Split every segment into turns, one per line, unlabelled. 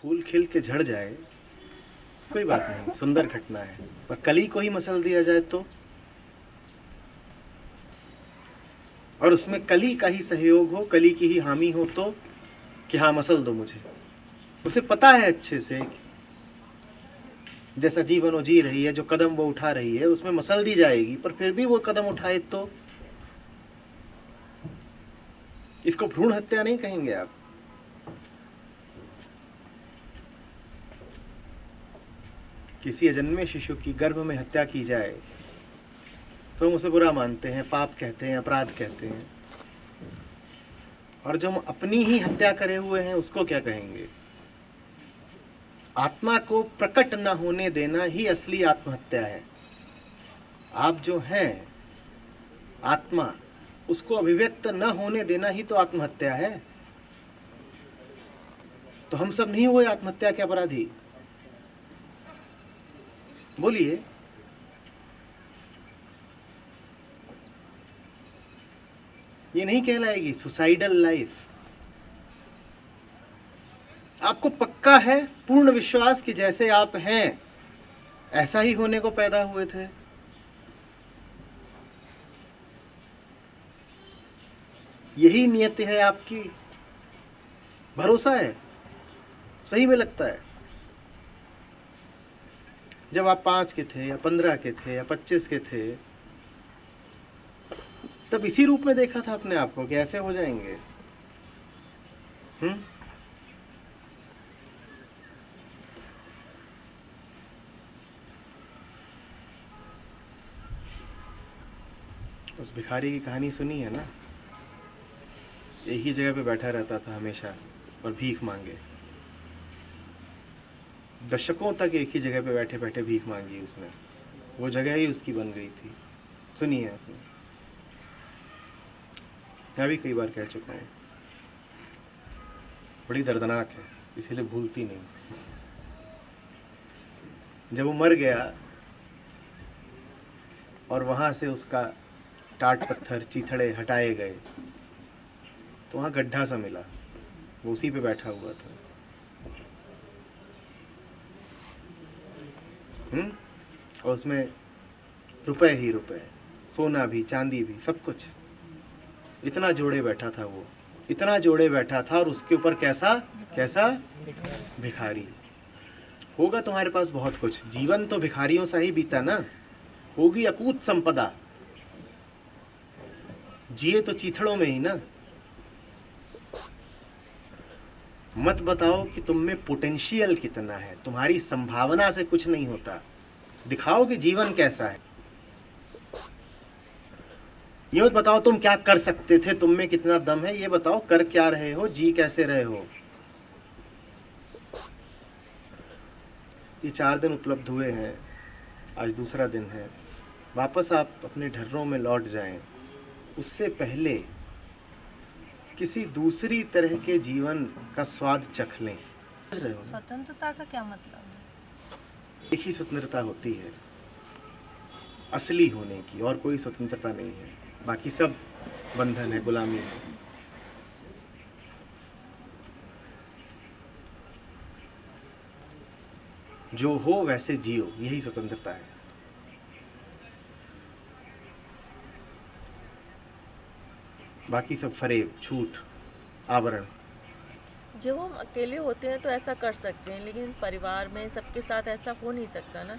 फूल खिल के झड़ जाए कोई बात नहीं, सुंदर घटना है, पर कली को ही मसल दिया जाए तो, और उसमें कली का ही सहयोग हो, कली की ही हामी हो तो कि हाँ मसल दो मुझे। उसे पता है अच्छे से जैसा जीवन वो जी रही है, जो कदम वो उठा रही है उसमें मसल दी जाएगी, पर फिर भी वो कदम उठाए तो इसको भ्रूण हत्या नहीं कहेंगे आप। किसी अजन्मे शिशु की गर्भ में हत्या की जाए तो हम उसे बुरा मानते हैं, पाप कहते हैं, अपराध कहते हैं, और जो हम अपनी ही हत्या करे हुए हैं उसको क्या कहेंगे? आत्मा को प्रकट न होने देना ही असली आत्महत्या है। आप जो हैं आत्मा, उसको अभिव्यक्त न होने देना ही तो आत्महत्या है। तो हम सब नहीं हुए आत्महत्या के अपराधी? बोलिए। ये नहीं कहलाएगी सुसाइडल लाइफ। आपको पक्का है, पूर्ण विश्वास कि जैसे आप हैं ऐसा ही होने को पैदा हुए थे। यही नियत है आपकी, भरोसा है, सही में लगता है। जब आप 5 के थे या 15 के थे या 25 के थे, तब इसी रूप में देखा था अपने आप को कि ऐसे हो जाएंगे। उस भिखारी की कहानी सुनी है ना? एक ही जगह पे बैठा रहता था हमेशा और भीख मांगे। दशकों तक एक ही जगह पे बैठे बैठे भीख मांगी उसने, वो जगह ही उसकी बन गई थी। सुनी है आपने? मैं भी कई बार कह चुका हूँ। बड़ी दर्दनाक है, इसीलिए भूलती नहीं। जब वो मर गया और वहाँ से उसका टाट पत्थर चीथड़े हटाए गए तो वहाँ गड्ढा सा मिला, वो उसी पे बैठा हुआ था। और उसमें रुपए ही रुपए, सोना भी, चांदी भी, सब कुछ। इतना जोड़े बैठा था वो, इतना जोड़े बैठा था, और उसके ऊपर कैसा कैसा भिखारी। होगा तुम्हारे पास बहुत कुछ, जीवन तो भिखारियों सा ही बीता ना। होगी अकूत संपदा, जिए तो चीथड़ों में ही ना। मत बताओ कि तुम में पोटेंशियल कितना है, तुम्हारी संभावना से कुछ नहीं होता। दिखाओ कि जीवन कैसा है। ये मत बताओ तुम क्या कर सकते थे, तुम में कितना दम है, ये बताओ कर क्या रहे हो, जी कैसे रहे हो। ये 4 दिन उपलब्ध हुए हैं, आज दूसरा दिन है। वापस आप अपने ढर्रों में लौट जाएं, उससे पहले किसी दूसरी तरह के जीवन का स्वाद चख लें।
स्वतंत्रता का क्या मतलब है?
एक ही स्वतंत्रता होती है, असली होने की, और कोई स्वतंत्रता नहीं है। बाकी सब बंधन है, गुलामी है। जो हो वैसे जियो, यही स्वतंत्रता है। बाकी सब फरेब, झूठ, आवरण।
जब हम अकेले होते हैं तो ऐसा कर सकते हैं, लेकिन परिवार में सबके साथ ऐसा हो नहीं सकता ना।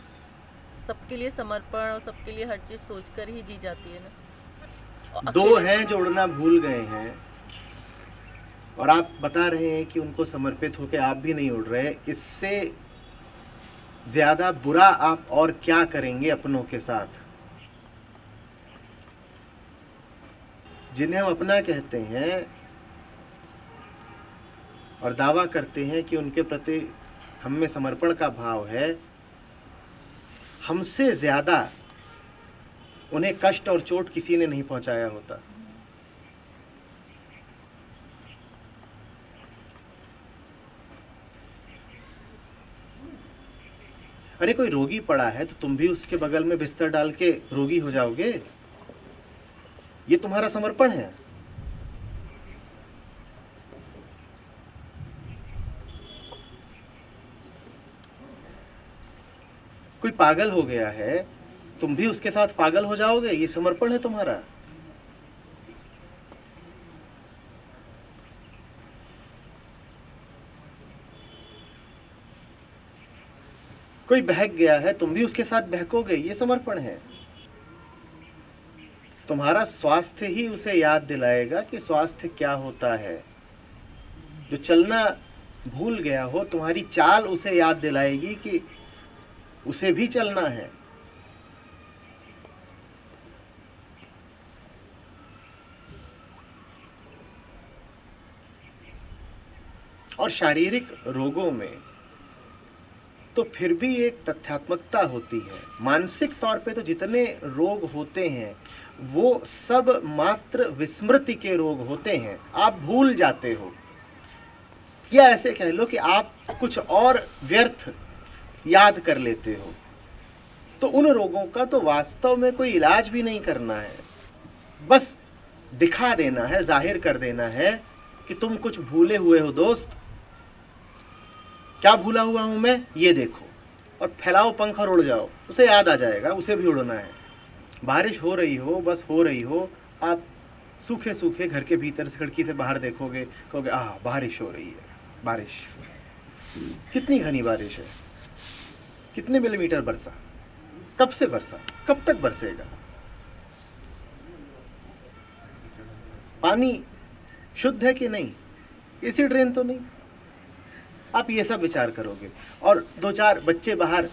सबके लिए समर्पण और सबके लिए हर चीज़ सोचकर ही जी जाती है ना।
दो हैं जो उड़ना भूल गए हैं, और आप बता रहे हैं कि उनको समर्पित होकर आप भी नहीं उड़ रहे। इससे ज्यादा बुरा आप और क्या करेंगे अपनों के साथ? जिन्हें हम अपना कहते हैं और दावा करते हैं कि उनके प्रति हम में समर्पण का भाव है, हमसे ज्यादा उन्हें कष्ट और चोट किसी ने नहीं पहुंचाया होता। अरे कोई रोगी पड़ा है तो तुम भी उसके बगल में बिस्तर डाल के रोगी हो जाओगे? ये तुम्हारा समर्पण है। कोई पागल हो गया है, तुम भी उसके साथ पागल हो जाओगे? ये समर्पण है तुम्हारा? कोई बहक गया है, तुम भी उसके साथ बहकोगे? ये समर्पण है? तुम्हारा स्वास्थ्य ही उसे याद दिलाएगा कि स्वास्थ्य क्या होता है। जो चलना भूल गया हो, तुम्हारी चाल उसे याद दिलाएगी कि उसे भी चलना है। और शारीरिक रोगों में तो फिर भी एक तथ्यात्मकता होती है। मानसिक तौर पे तो जितने रोग होते हैं वो सब मात्र विस्मृति के रोग होते हैं। आप भूल जाते हो, या ऐसे कह लो कि आप कुछ और व्यर्थ याद कर लेते हो। तो उन रोगों का तो वास्तव में कोई इलाज भी नहीं करना है, बस दिखा देना है, जाहिर कर देना है कि तुम कुछ भूले हुए हो दोस्त। क्या भूला हुआ हूं मैं, ये देखो, और फैलाओ पंख और उड़ जाओ। उसे याद आ जाएगा, उसे भी उड़ना है। बारिश हो रही हो, बस हो रही हो, आप सूखे सूखे घर के भीतर से खिड़की से बाहर देखोगे, कहोगे आह बारिश हो रही है। बारिश कितनी घनी बारिश है, कितने मिलीमीटर बरसा, कब से बरसा, कब तक बरसेगा, पानी शुद्ध है कि नहीं, इसी ड्रेन तो नहीं। आप ये सब विचार करोगे और दो चार बच्चे बाहर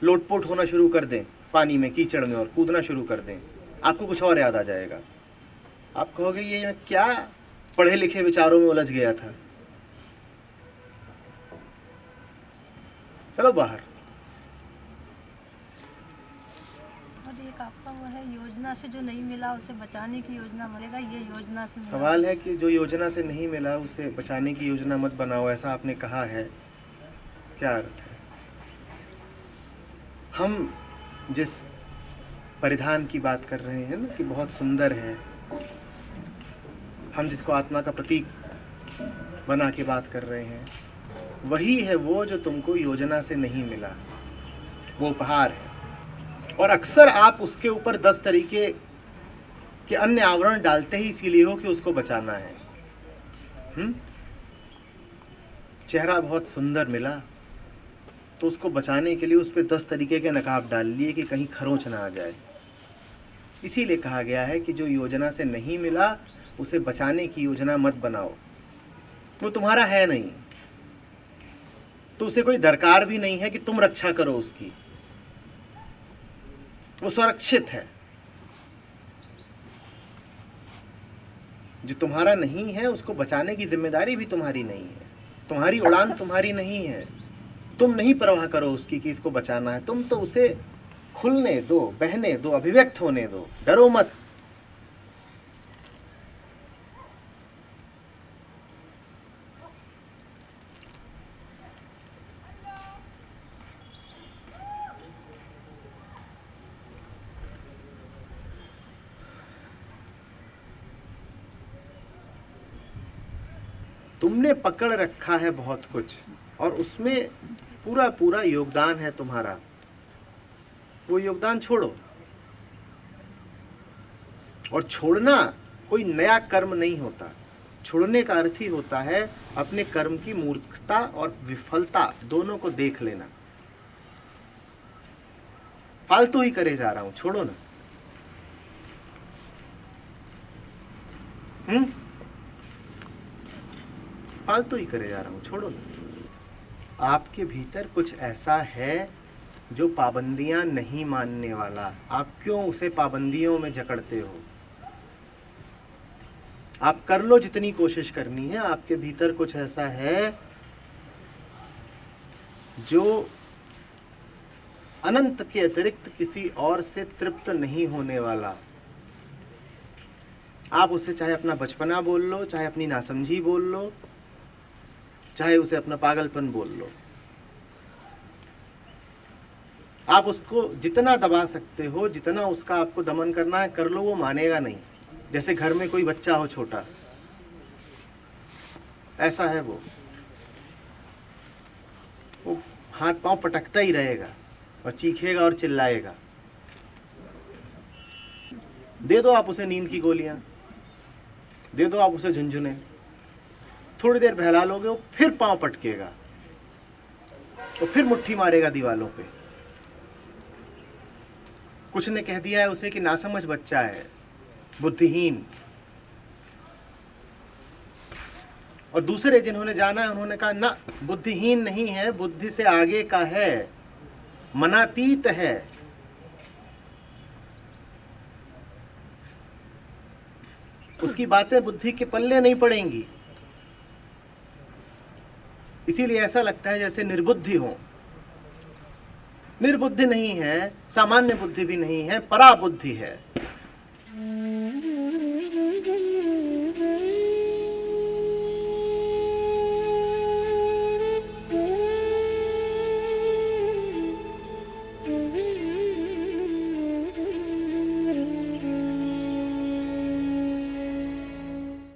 लोटपोट होना शुरू कर दें पानी में, कीचड़ में, और कूदना शुरू कर दें, आपको कुछ और याद आ जाएगा। आप कहोगे ये मैं क्या पढ़े लिखे विचारों में उलझ गया था। चलो बाहर।
और एक आपका वो है, योजना से जो नहीं मिला उसे बचाने की योजना मिलेगा, ये योजना से मिला।
सवाल है कि जो योजना से नहीं मिला उसे बचाने की योजना मत बनाओ, ऐसा आपने कहा है, क्या अर्थ है? हम जिस परिधान की बात कर रहे हैं ना कि बहुत सुंदर है, हम जिसको आत्मा का प्रतीक बना के बात कर रहे हैं, वही है वो जो तुमको योजना से नहीं मिला, वो उपहार है। और अक्सर आप उसके ऊपर 10 तरीके के अन्य आवरण डालते ही इसीलिए हो कि उसको बचाना है। चेहरा बहुत सुंदर मिला तो उसको बचाने के लिए उस पर 10 तरीके के नकाब डाल लिए कि कहीं खरोंच ना आ जाए। इसीलिए कहा गया है कि जो योजना से नहीं मिला उसे बचाने की योजना मत बनाओ। वो तुम्हारा है नहीं, तो उसे कोई दरकार भी नहीं है कि तुम रक्षा करो उसकी, वो सुरक्षित है। जो तुम्हारा नहीं है उसको बचाने की जिम्मेदारी भी तुम्हारी नहीं है, तुम्हारी उड़ान तुम्हारी नहीं है। तुम नहीं परवाह करो उसकी कि इसको बचाना है, तुम तो उसे खुलने दो, बहने दो, अभिव्यक्त होने दो, डरो मत। तुमने पकड़ रखा है बहुत कुछ और उसमें पूरा पूरा योगदान है तुम्हारा, वो योगदान छोड़ो। और छोड़ना कोई नया कर्म नहीं होता, छोड़ने का अर्थ ही होता है अपने कर्म की मूर्खता और विफलता दोनों को देख लेना। फालतू ही करे जा रहा हूं, छोड़ो ना। फालतू ही करे जा रहा हूं, छोड़ो ना। आपके भीतर कुछ ऐसा है जो पाबंदियां नहीं मानने वाला, आप क्यों उसे पाबंदियों में जकड़ते हो? आप कर लो जितनी कोशिश करनी है, आपके भीतर कुछ ऐसा है जो अनंत के अतिरिक्त किसी और से तृप्त नहीं होने वाला। आप उसे चाहे अपना बचपना बोल लो, चाहे अपनी नासमझी बोल लो, चाहे उसे अपना पागलपन बोल लो, आप उसको जितना दबा सकते हो, जितना उसका आपको दमन करना है कर लो, वो मानेगा नहीं। जैसे घर में कोई बच्चा हो छोटा, ऐसा है वो हाथ पांव पटकता ही रहेगा, और चीखेगा और चिल्लाएगा। दे दो आप उसे नींद की गोलियां, दे दो आप उसे झुनझुने, थोड़ी देर बहला लोगे वो फिर पांव पटकेगा और फिर मुट्ठी मारेगा दीवालों पे। कुछ ने कह दिया है उसे कि नासमझ बच्चा है, बुद्धिहीन। और दूसरे जिन्होंने जाना है उन्होंने कहा ना, बुद्धिहीन नहीं है, बुद्धि से आगे का है, मनातीत है। उसकी बातें बुद्धि के पल्ले नहीं पड़ेंगी। इसीलिए ऐसा लगता है जैसे निर्बुद्धि हो। निर्बुद्धि नहीं है, सामान्य बुद्धि भी नहीं है, पराबुद्धि है।